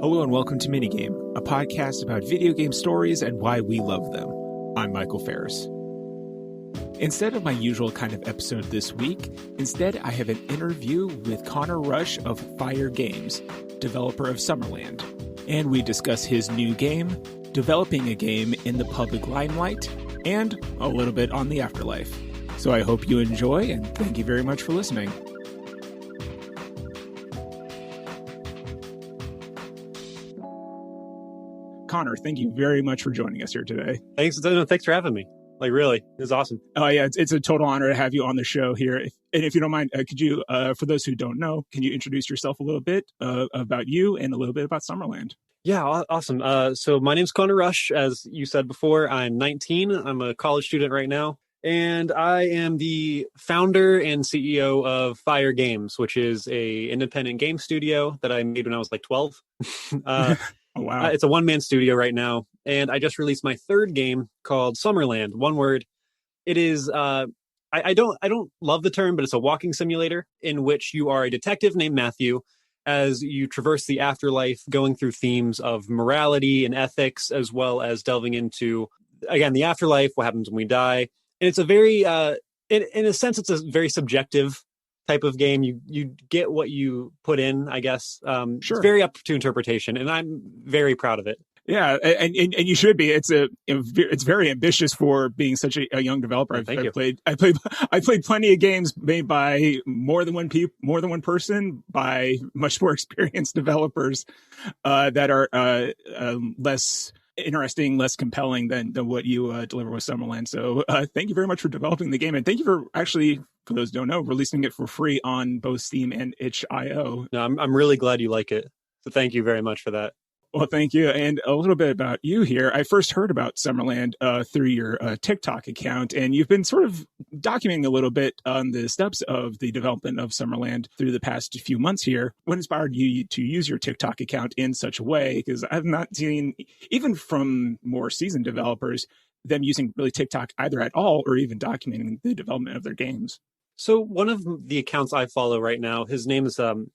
Hello and welcome to MINIGAME, a podcast about video game stories and why we love them. I'm Michael Ferris. Instead of my usual kind of episode this week, instead I have an interview with Connor Rush of Fire Games, developer of Summerland. And we discuss his new game, developing a game in the public limelight, and a little bit on the afterlife. So I hope you enjoy, and thank you very much for listening. Connor, thank you very much for joining us here today. Thanks for having me. Like, really, it was awesome. Oh, yeah, it's a total honor to have you on the show here. And if you don't mind, could you, for those who don't know, can you introduce yourself a little bit about you and a little bit about Summerland? Yeah, awesome. So my name's Connor Rush. As you said before, I'm 19. I'm a college student right now. And I am the founder and CEO of Fire Games, which is a independent game studio that I made when I was like 12. Oh, wow. It's a one-man studio right now, and I just released my third game called Summerland. One word. It is. I don't love the term, but it's a walking simulator in which you are a detective named Matthew, as you traverse the afterlife, going through themes of morality and ethics, as well as delving into, again, the afterlife, what happens when we die. And it's a very, in a sense, it's a very subjective type of game. You get what you put in, I guess. Sure. It's very up to interpretation, and I'm very proud of it. Yeah, and you should be. It's very ambitious for being such a young developer. Thank you. I played plenty of games made by more than one person, by much more experienced developers that are less interesting, less compelling than what you deliver with Summerland. So thank you very much for developing the game, and thank you for actually, for those who don't know, releasing it for free on both Steam and itch.io. No, I'm really glad you like it. So thank you very much for that. Well, thank you. And a little bit about you here. I first heard about Summerland through your TikTok account, and you've been sort of documenting a little bit on the steps of the development of Summerland through the past few months here. What inspired you to use your TikTok account in such a way? Because I've not seen, even from more seasoned developers, them using really TikTok either at all or even documenting the development of their games. So one of the accounts I follow right now, his name is, I'm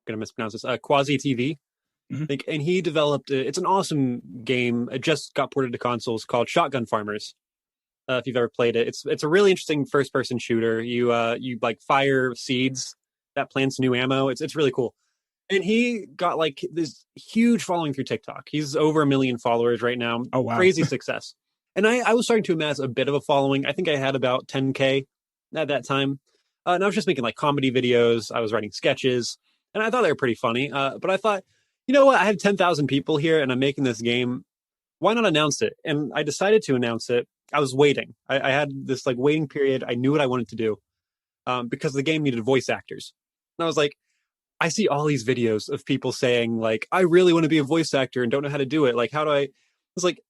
going to mispronounce this, Quasi TV. Mm-hmm. And he developed, it's an awesome game. It just got ported to consoles called Shotgun Farmers. If you've ever played it, it's a really interesting first person shooter. You like fire seeds that plants new ammo. It's really cool. And he got like this huge following through TikTok. He's over 1 million followers right now. Oh, wow. Crazy success. And I was starting to amass a bit of a following. I think I had about 10K at that time. And I was just making like comedy videos. I was writing sketches, and I thought they were pretty funny. But I thought, you know what? I have 10,000 people here and I'm making this game. Why not announce it? And I decided to announce it. I was waiting. I had this like waiting period. I knew what I wanted to do because the game needed voice actors. And I was like, I see all these videos of people saying like, I really want to be a voice actor and don't know how to do it. Like, how do I was like,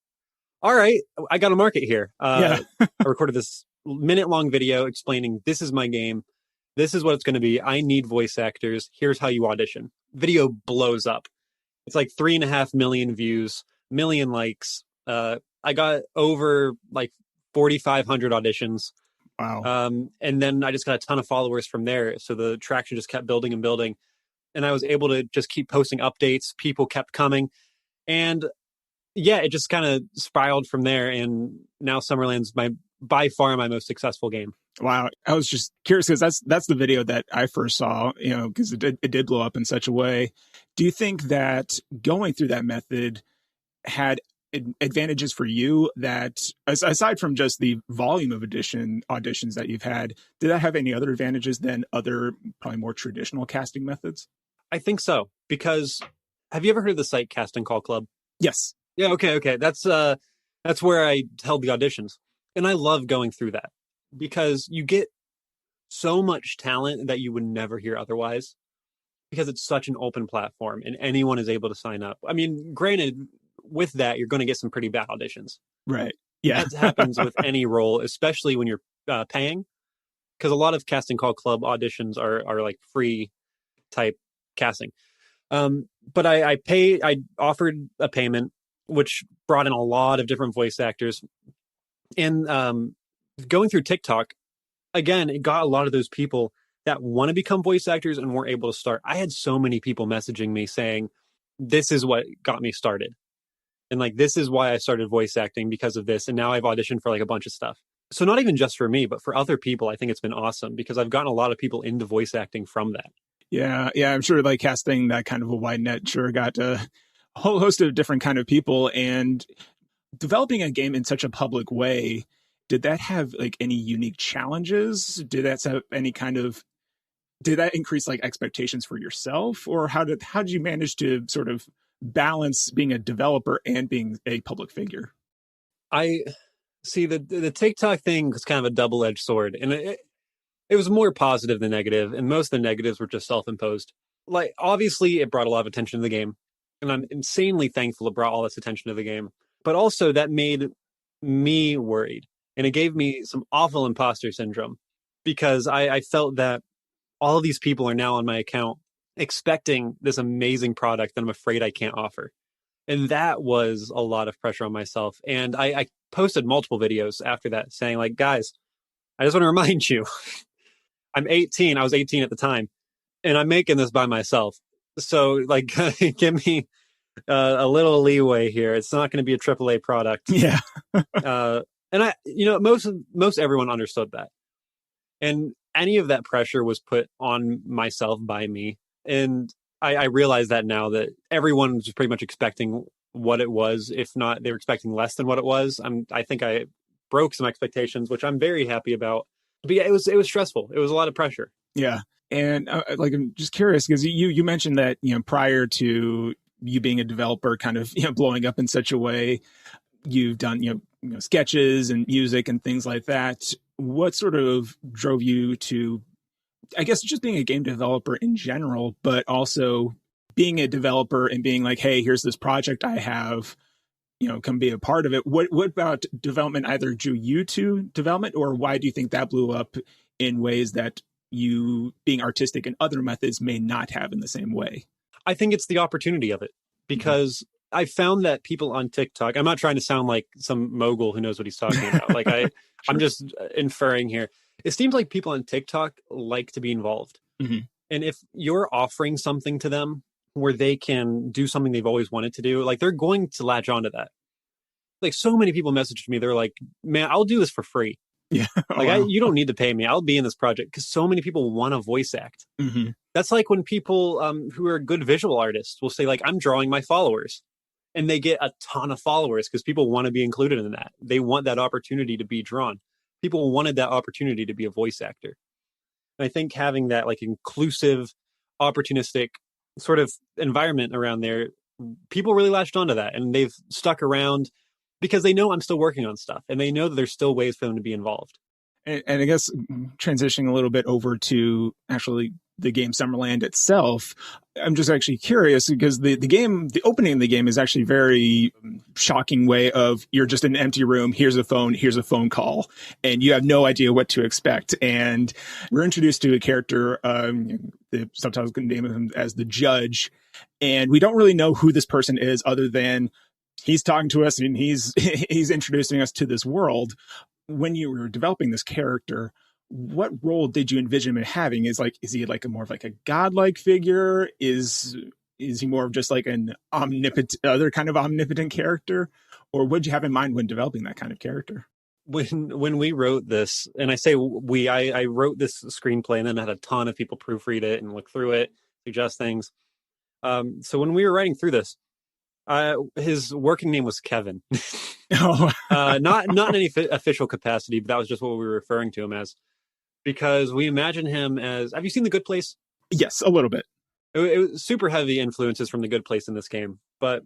all right, I got a market here. Yeah. I recorded this minute-long video explaining this is my game. This is what it's going to be. I need voice actors. Here's how you audition. Video blows up. It's like 3.5 million views, million likes. I got over like 4,500 auditions. Wow. And then I just got a ton of followers from there. So the traction just kept building and building. And I was able to just keep posting updates. People kept coming. And yeah, it just kind of spiraled from there. And now Summerland's by far my most successful game. Wow. I was just curious because that's the video that I first saw, because it did blow up in such a way. Do you think that going through that method had advantages for you that, aside from just the volume of auditions that you've had, did that have any other advantages than other, probably more traditional casting methods? I think so. Because have you ever heard of the site Casting Call Club? Yes. Yeah. Okay. That's where I held the auditions. And I love going through that because you get so much talent that you would never hear otherwise because it's such an open platform and anyone is able to sign up. I mean, granted, with that, you're going to get some pretty bad auditions. Right. Yeah. That happens with any role, especially when you're paying, because a lot of Casting Call Club auditions are like free type casting. But I offered a payment, which brought in a lot of different voice actors. And going through TikTok, again, it got a lot of those people that want to become voice actors and weren't able to start. I had so many people messaging me saying, this is what got me started. And like, this is why I started voice acting, because of this. And now I've auditioned for like a bunch of stuff. So not even just for me, but for other people, I think it's been awesome because I've gotten a lot of people into voice acting from that. Yeah, I'm sure like casting that kind of a wide net sure got a whole host of different kind of people, and developing a game in such a public way. Did that have like any unique challenges? Did that have any did that increase like expectations for yourself, or how did you manage to sort of balance being a developer and being a public figure? I see the TikTok thing was kind of a double-edged sword, and it was more positive than negative, and most of the negatives were just self-imposed. Like, obviously, it brought a lot of attention to the game, and I'm insanely thankful it brought all this attention to the game. But also, that made me worried, and it gave me some awful imposter syndrome because I felt that all of these people are now on my account expecting this amazing product that I'm afraid I can't offer. And that was a lot of pressure on myself. And I posted multiple videos after that saying, like, guys, I just want to remind you, I'm 18. I was 18 at the time, and I'm making this by myself. So, like, give me a little leeway here. It's not going to be a AAA product. Yeah. And most everyone understood that. And any of that pressure was put on myself by me. And I realize that now, that everyone was pretty much expecting what it was. If not, they were expecting less than what it was. I think I broke some expectations, which I'm very happy about. But yeah, it was stressful. It was a lot of pressure. Yeah. And like, I'm just curious because you mentioned that, prior to you being a developer kind of, blowing up in such a way, you've done, sketches and music and things like that. What sort of drove you to, I guess, just being a game developer in general, but also being a developer and being like, hey, here's this project I have, come be a part of it. What about development either drew you to development, or why do you think that blew up in ways that you being artistic in other methods may not have in the same way? I think it's the opportunity of it, because I found that people on TikTok, I'm not trying to sound like some mogul who knows what he's talking about. Like sure. I'm just inferring here. It seems like people on TikTok like to be involved. Mm-hmm. And if you're offering something to them where they can do something they've always wanted to do, like, they're going to latch onto that. Like, so many people messaged me. They're like, man, I'll do this for free. Yeah. Like, wow. You don't need to pay me. I'll be in this project, because so many people want to voice act. Mm-hmm. That's like when people who are good visual artists will say, like, I'm drawing my followers. And they get a ton of followers because people want to be included in that. They want that opportunity to be drawn. People wanted that opportunity to be a voice actor. And I think having that, like, inclusive, opportunistic sort of environment around there, people really latched onto that, and they've stuck around because they know I'm still working on stuff, and they know that there's still ways for them to be involved. And I guess transitioning a little bit over to actually the game Summerland itself, I'm just actually curious because the opening of the game is actually very shocking way of, you're just in an empty room. Here's a phone call, and you have no idea what to expect. And we're introduced to a character, the subtitles can name him as the judge. And we don't really know who this person is other than he's talking to us and he's introducing us to this world. When you were developing this character, what role did you envision him having? Is he like more of like a godlike figure? Is he more of just like an other kind of omnipotent character? Or what did you have in mind when developing that kind of character? When we wrote this, and I say I wrote this screenplay and then had a ton of people proofread it and look through it, suggest things. So when we were writing through this, his working name was Kevin. Oh. Not in any official capacity, but that was just what we were referring to him as, because we imagine him as. Have you seen The Good Place? Yes, a little bit. It was super heavy influences from The Good Place in this game, but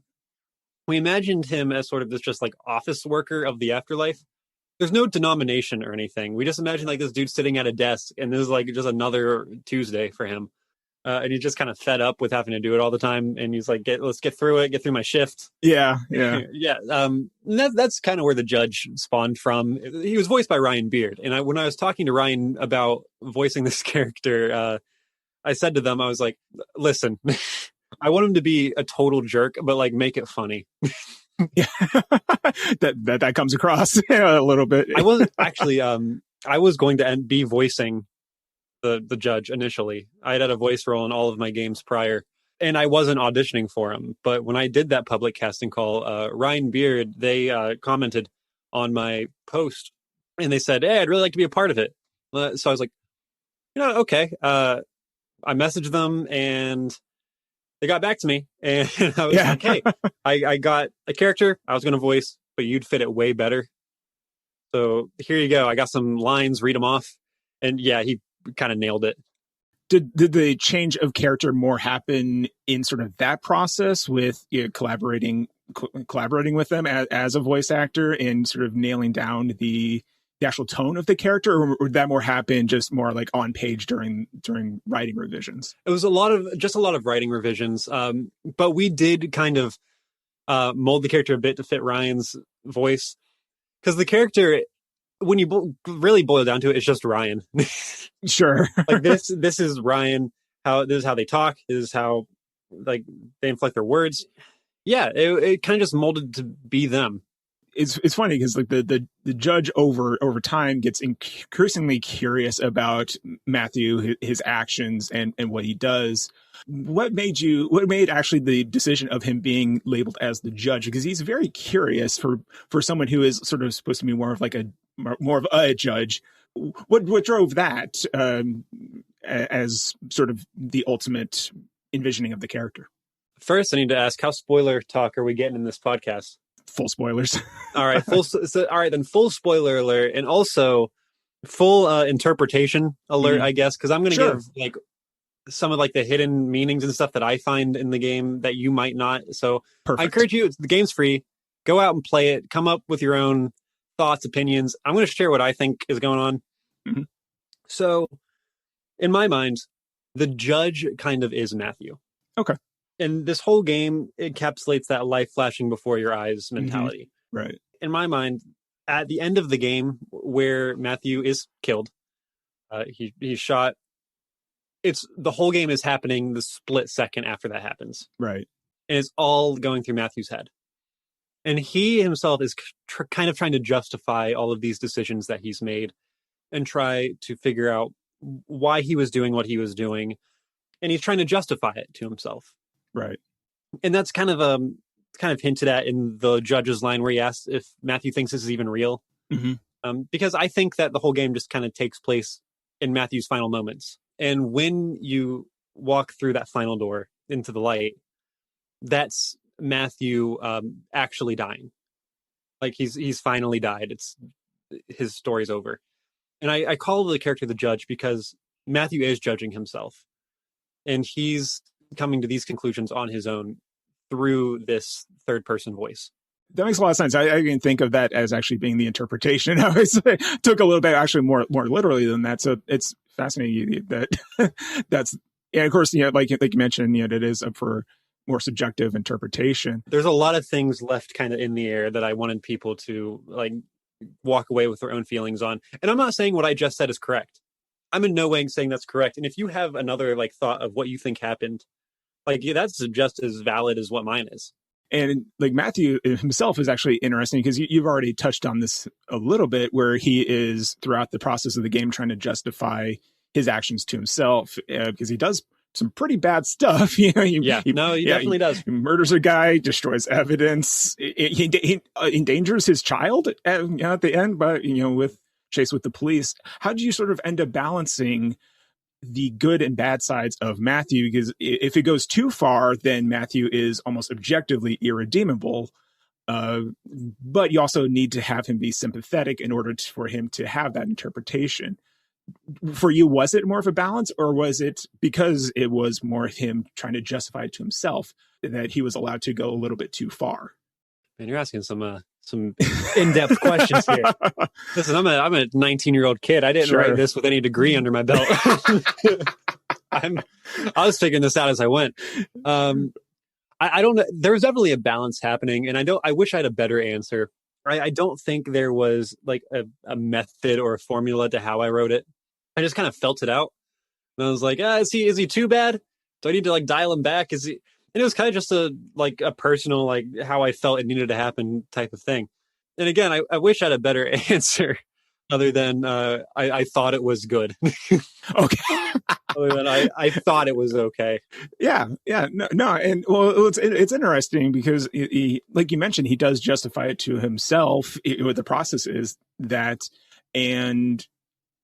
we imagined him as sort of this just like office worker of the afterlife. There's no denomination or anything. We just imagine like this dude sitting at a desk, and this is like just another Tuesday for him. And he's just kind of fed up with having to do it all the time. And he's like, let's get through it, get through my shift. Yeah. Yeah. That's kind of where the judge spawned from. He was voiced by Ryan Beard. And when I was talking to Ryan about voicing this character, I said to them, I was like, listen, I want him to be a total jerk, but like make it funny. Yeah. that comes across a little bit. I wasn't actually, I was going to be voicing the judge initially. I had a voice role in all of my games prior, and I wasn't auditioning for him. But when I did that public casting call, Ryan Beard, they commented on my post, and they said, "Hey, I'd really like to be a part of it." So I was like, okay. I messaged them, and they got back to me, and I was like, "Hey, I got a character I was going to voice, but you'd fit it way better. So here you go. I got some lines, read them off." And yeah, he kind of nailed it. Did the change of character more happen in sort of that process with collaborating with them as a voice actor and sort of nailing down the actual tone of the character, or would that more happen just more like on page during writing revisions? It was a lot of writing revisions, but we did kind of mold the character a bit to fit Ryan's voice, because the character, when you really boil down to it, it's just Ryan. Sure. Like this is Ryan. This is how they talk. This is how like they inflect their words. Yeah, it kind of just molded to be them. It's funny because like the judge over time gets increasingly curious about Matthew, his actions and what he does. What made actually the decision of him being labeled as the judge? Because he's very curious for someone who is sort of supposed to be more of a judge. What drove that as sort of the ultimate envisioning of the character? First, I need to ask, how spoiler talk are we getting in this podcast? Full spoilers. All right, then full spoiler alert, and also full interpretation alert, I guess, because I'm going to give like some of like the hidden meanings and stuff that I find in the game that you might not. So perfect. I encourage you, the game's free. Go out and play it. Come up with your own thoughts, opinions. I'm going to share what I think is going on. Mm-hmm. So in my mind, the judge kind of is Matthew. Okay. And this whole game encapsulates that life flashing before your eyes mentality. Mm-hmm. Right. In my mind, at the end of the game where Matthew is killed, he's shot. The whole game is happening the split second after that happens. Right. And it's all going through Matthew's head. And he himself is kind of trying to justify all of these decisions that he's made and try to figure out why he was doing what he was doing. And he's trying to justify it to himself. Right. And that's kind of hinted at in the judge's line where he asks if Matthew thinks this is even real. Mm-hmm. Because I think that the whole game just kind of takes place in Matthew's final moments. And when you walk through that final door into the light, that's Matthew actually dying. Like he's finally died. His story's over. And I call the character the judge because Matthew is judging himself. And he's coming to these conclusions on his own through this third person voice. That makes a lot of sense. I didn't think of that as actually being the interpretation. I always took a little bit actually more literally than that. So it's fascinating that that's, and of course, like you mentioned, it is up for more subjective interpretation. There's a lot of things left kind of in the air that I wanted people to like walk away with their own feelings on. And I'm not saying what I just said is correct. I'm in no way saying that's correct. And if you have another like thought of what you think happened, like that's just as valid as what mine is. And like Matthew himself is actually interesting because you've already touched on this a little bit, where he is throughout the process of the game trying to justify his actions to himself because he does some pretty bad stuff. He definitely does. He murders a guy, destroys evidence. He endangers his child at the end, but with chase with the police. How do you sort of end up balancing the good and bad sides of Matthew? Because if it goes too far, then Matthew is almost objectively irredeemable. But you also need to have him be sympathetic in order for him to have that interpretation. For you, was it more of a balance, or was it because it was more of him trying to justify it to himself that he was allowed to go a little bit too far? Man, you're asking some in-depth questions here. Listen, I'm a 19-year-old kid. I didn't write this with any degree under my belt. I was figuring this out as I went. I don't know. There was definitely a balance happening, and I wish I had a better answer. I don't think there was like a method or a formula to how I wrote it. I just kind of felt it out, and I was like, is he too bad? Do I need to like dial him back? Is he? And it was kind of just a personal, like how I felt it needed to happen type of thing. And again, I wish I had a better answer. other than I thought it was good. Okay. Other than I thought it was okay. Yeah, no, and well, it's interesting because like you mentioned, he does justify it to himself. What the process is that, and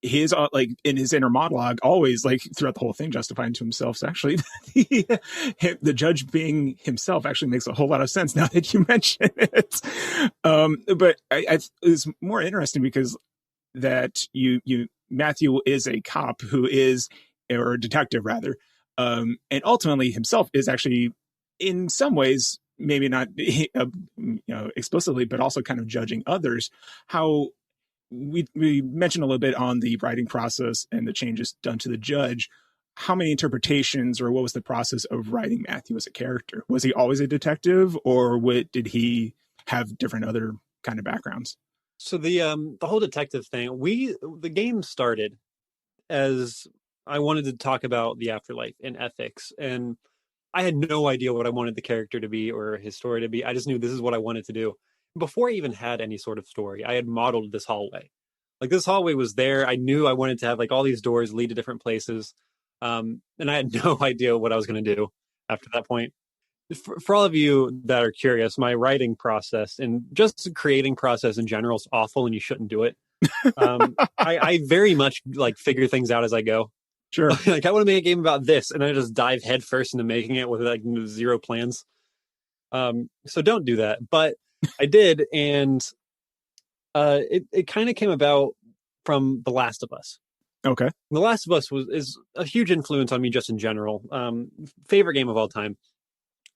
his like in his inner monologue, always like throughout the whole thing, justifying to himself. So actually, the judge being himself actually makes a whole lot of sense now that you mention it. But it's more interesting because that you Matthew is a cop who is, or a detective rather, and ultimately himself is actually in some ways maybe not explicitly, but also kind of judging others. How we mentioned a little bit on the writing process and the changes done to the judge. How many interpretations, or what was the process of writing Matthew as a character? Was he always a detective, or did he have different other kind of backgrounds? So the whole detective thing, the game started as I wanted to talk about the afterlife and ethics, and I had no idea what I wanted the character to be or his story to be. I just knew this is what I wanted to do. Before I even had any sort of story, I had modeled this hallway. Like this hallway was there. I knew I wanted to have like all these doors lead to different places. And I had no idea what I was going to do after that point. For all of you that are curious, my writing process and just the creating process in general is awful and you shouldn't do it. I very much like figure things out as I go. Sure. Like I want to make a game about this, and I just dive headfirst into making it with like zero plans. So don't do that. But I did, and it kind of came about from The Last of Us. Okay. The Last of Us is a huge influence on me just in general. Favorite game of all time.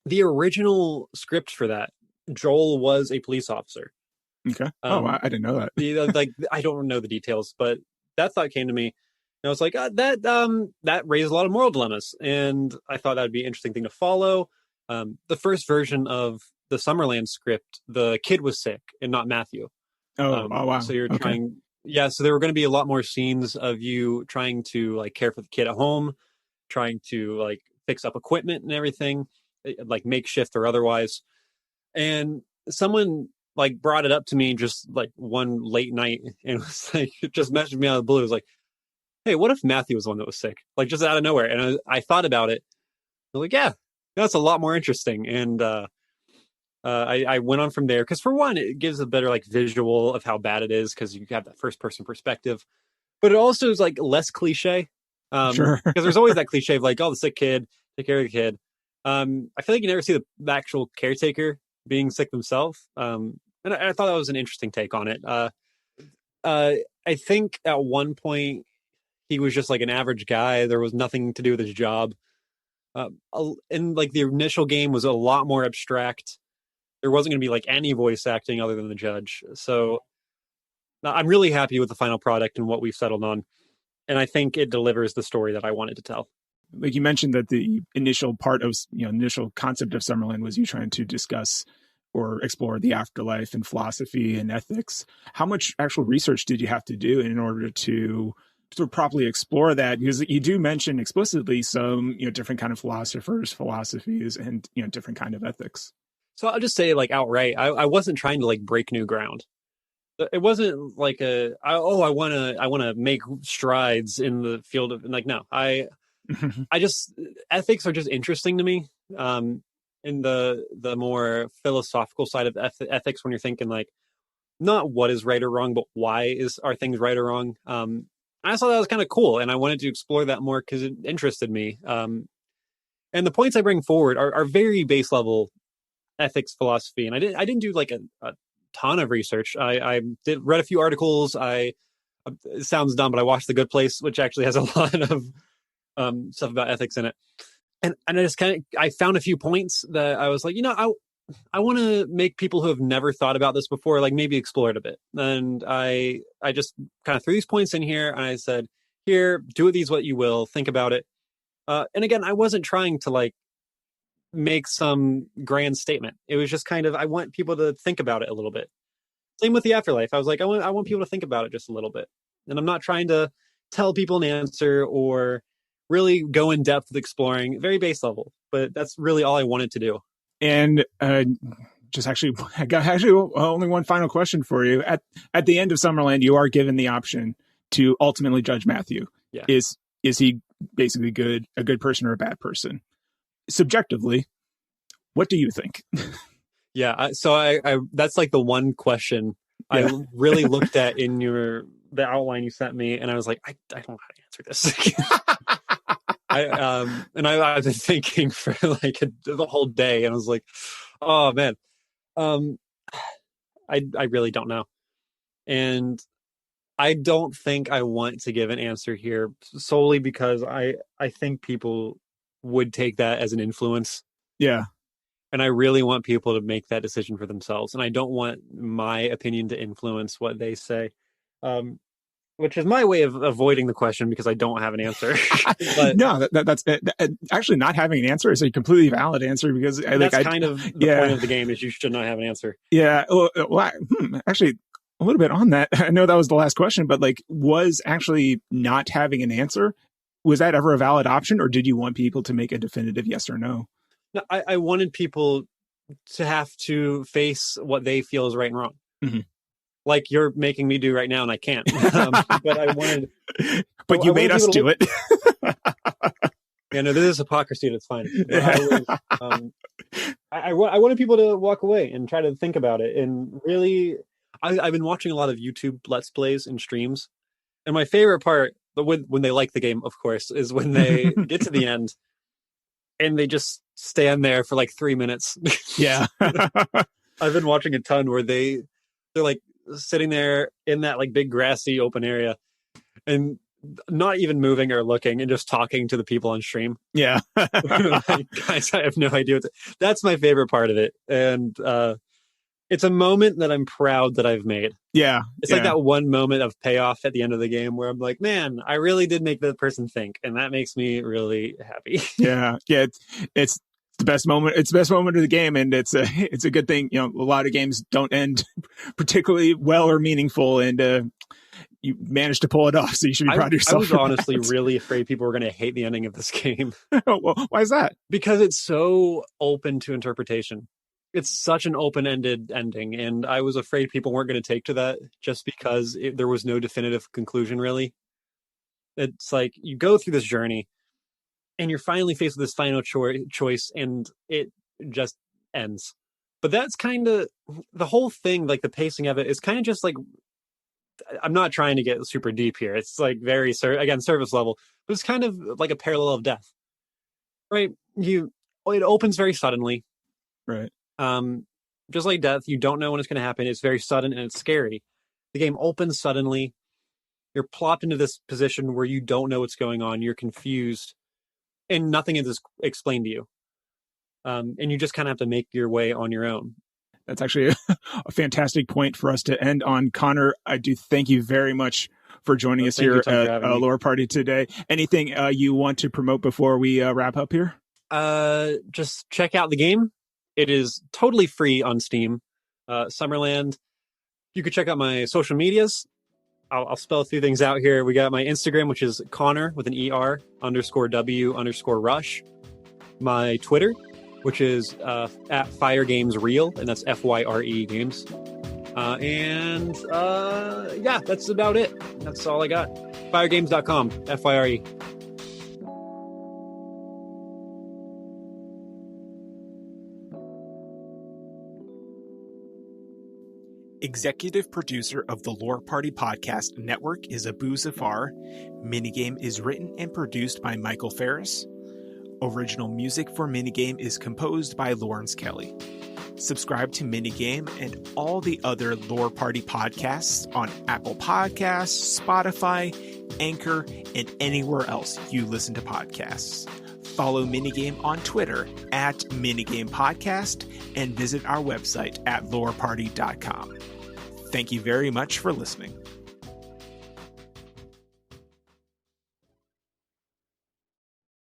The original script for that, Joel was a police officer. Okay. I didn't know that. Like I don't know the details, but that thought came to me. And I was like, that raised a lot of moral dilemmas, and I thought that would be an interesting thing to follow. The first version of the Summerland script, the kid was sick and not Matthew. Oh wow. So you're okay. trying, yeah. So there were going to be a lot more scenes of you trying to like care for the kid at home, trying to like fix up equipment and everything, like makeshift or otherwise. And someone like brought it up to me just like one late night and was like, just messaged me out of the blue. It was like, hey, what if Matthew was the one that was sick? Like just out of nowhere. And I thought about it. I was like, yeah, that's a lot more interesting. And I went on from there because for one, it gives a better like visual of how bad it is because you have that first person perspective. But it also is like less cliche. Sure. Because there's always that cliche of like, oh, the sick kid, take care of the kid. I feel like you never see the actual caretaker being sick themselves. And I thought that was an interesting take on it. I think at one point he was just like an average guy. There was nothing to do with his job. And like the initial game was a lot more abstract. There wasn't going to be like any voice acting other than the judge. So I'm really happy with the final product and what we've settled on. And I think it delivers the story that I wanted to tell. Like you mentioned that the initial part of, initial concept of Summerland was you trying to discuss or explore the afterlife and philosophy and ethics. How much actual research did you have to do in order to sort of properly explore that? Because you do mention explicitly some, different kind of philosophers, philosophies, and, different kind of ethics. So I'll just say like outright, I wasn't trying to like break new ground. It wasn't like I want to make strides in the field of like, no, I just, ethics are just interesting to me. In the more philosophical side of ethics, when you're thinking like, not what is right or wrong, but why are things right or wrong. I thought that was kind of cool, and I wanted to explore that more because it interested me. And the points I bring forward are very base level ethics philosophy, and I didn't do like a ton of research. I read a few articles. It sounds dumb, but I watched The Good Place, which actually has a lot of stuff about ethics in it. And I just I found a few points that I was like, I want to make people who have never thought about this before, like maybe explore it a bit. And I just kind of threw these points in here and I said, here, do with these what you will, think about it. And again, I wasn't trying to like make some grand statement. It was just kind of, I want people to think about it a little bit. Same with the afterlife. I was like, I want people to think about it just a little bit. And I'm not trying to tell people an answer or really go in depth with exploring, very base level, but that's really all I wanted to do. And I got only one final question for you. At the end of Summerland, you are given the option to ultimately judge Matthew. Yeah. Is he basically a good person or a bad person? Subjectively, what do you think? Yeah. So I that's like the one question I really looked at in the outline you sent me, and I was like, I don't know how to answer this. I've been thinking for like the whole day, and I was like, oh man, I really don't know, and I don't think I want to give an answer here solely because I think people would take that as an influence. Yeah. And I really want people to make that decision for themselves. And I don't want my opinion to influence what they say, which is my way of avoiding the question because I don't have an answer. But no, that's actually not having an answer is a completely valid answer because that's kind of the point of the game is you should not have an answer. Yeah. Well, actually, a little bit on that. I know that was the last question, but like, was actually not having an answer, was that ever a valid option, or did you want people to make a definitive yes or no? No, I wanted people to have to face what they feel is right and wrong. Mm-hmm. Like you're making me do right now, and I can't. But I wanted. But you made us do it. Yeah, no, this is hypocrisy. That's fine. I wanted people to walk away and try to think about it. And really, I've been watching a lot of YouTube Let's Plays and streams. And my favorite part, when they like the game, of course, is when they get to the end and they just stand there for like 3 minutes. Yeah. I've been watching a ton where they're like sitting there in that like big grassy open area and not even moving or looking and just talking to the people on stream. Yeah. Like, guys, I have no idea that's my favorite part of it. And it's a moment that I'm proud that I've made. Yeah. It's like that one moment of payoff at the end of the game where I'm like, man, I really did make the person think. And that makes me really happy. Yeah. Yeah. It's the best moment. It's the best moment of the game. And it's a good thing. You know, a lot of games don't end particularly well or meaningful. And you managed to pull it off. So you should be proud of yourself. I was honestly really afraid people were going to hate the ending of this game. Well, why is that? Because it's so open to interpretation. It's such an open-ended ending, and I was afraid people weren't going to take to that just because there was no definitive conclusion, really. It's like you go through this journey, and you're finally faced with this final choice, and it just ends. But that's kind of the whole thing, like the pacing of it is kind of just like, I'm not trying to get super deep here. It's like very, again, surface level, but it's kind of like a parallel of death, right? It opens very suddenly. Right. Just like death, you don't know when it's going to happen. It's very sudden and it's scary. The game opens suddenly. You're plopped into this position where you don't know what's going on. You're confused and nothing is explained to you. And you just kind of have to make your way on your own. That's actually a fantastic point for us to end on. Connor, I do thank you very much for joining us here at Lore Party today. Anything you want to promote before we wrap up here? Just check out the game. It is totally free on Steam. Summerland. You could check out my social medias. I'll spell a few things out here. We got my Instagram, which is Connor with an ER _W_rush. My Twitter, which is at Fire Games Real, and that's FYRE Games. Yeah, that's about it. That's all I got. Firegames.com, FYRE. Executive producer of the Lore Party Podcast Network is Abu Zafar. Minigame is written and produced by Michael Ferris. Original music for Minigame is composed by Lawrence Kelly. Subscribe to Minigame and all the other Lore Party podcasts on Apple Podcasts, Spotify, Anchor, and anywhere else you listen to podcasts. Follow Minigame on Twitter at Minigame Podcast and visit our website at loreparty.com. Thank you very much for listening.